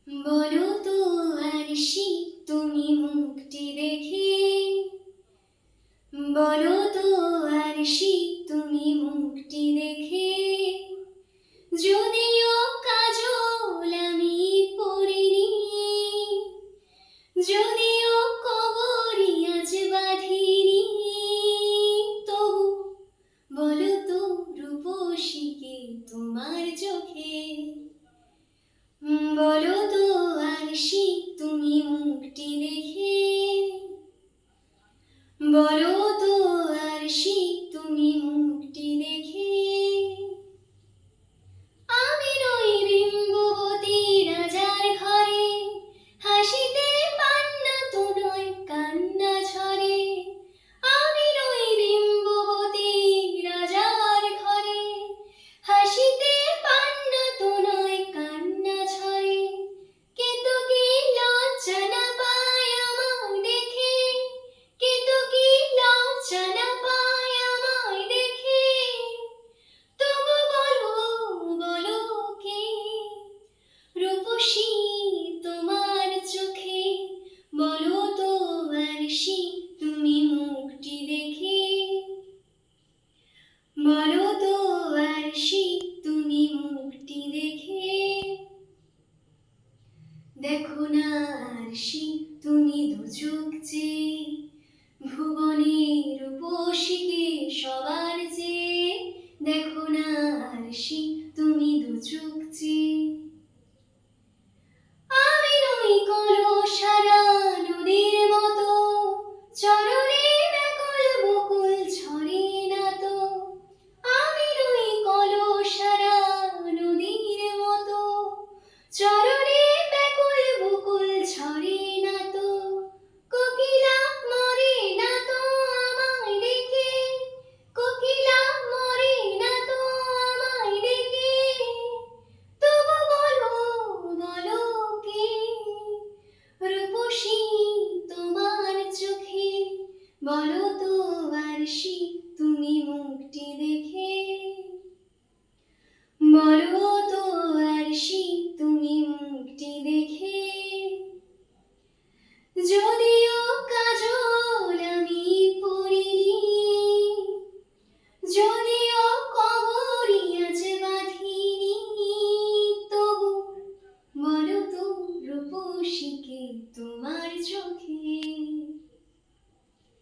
বলো তো আরশি তুমি মুখটি দেখে, বলো তো আরশি তুমি মুখটি দেখে, যদিও কাজল আমি পরিনি, যদিও কবরি আজ বাঁধিনি, তবু বলো তো রূপসী কে তোমার চোখে, বলো তো আরশি তুমি মুখটি দেখে, বলো তো আরশি তুমি মুখটি দেখে। আমি নই বিম্ববতী রাজার ঘরে, হাসিতে পান্না তো নয় কান্না ঝরে। আমি নই বিম্ববতী রাজার ঘরে, হাসিতে পান্না তো নয় কান্না ঝরে। কিন্তু কি লজ্জা না পায় আমায় দেখে, কিন্তু কি লজ্জা না পায় আমায় দেখে, তবু বলো বলো কে রূপসী তোমার চোখে, বলো তো আরশি তুমি মুখটি দেখে, বলো তো আরশি তুমি মুখটি দেখে। দেখো না আরশি তুমি দু চোখ চেয়ে, ভুবনের রূপসীকে সবার চেয়ে, দেখো না আরশি তুমি দু চোখ চেয়ে। আমি নই কলসারা নদীর মতো, চরণে ব্যাকুল বকুল ঝরে না তো। আমি নই কলসারা নদীর মতো, চরণে